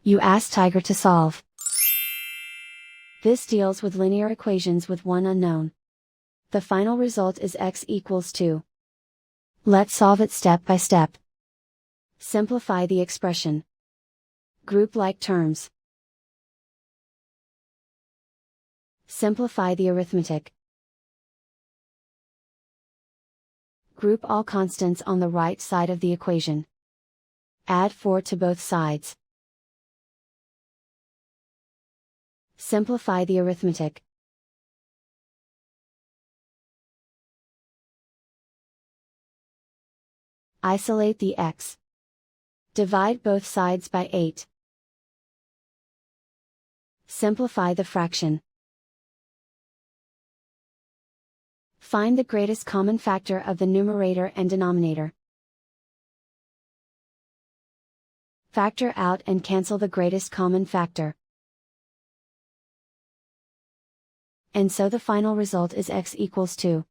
You ask Tiger to solve. This deals with linear equations with one unknown. The final result is x equals 2. Let's solve it step by step. Simplify the expression. Group like terms. Simplify the arithmetic. Group all constants on the right side of the equation. Add 4 to both sides. Simplify the arithmetic. Isolate the x. Divide both sides by 8. Simplify the fraction. Find the greatest common factor of the numerator and denominator. Factor out and cancel the greatest common factor. And so the final result is x equals 2.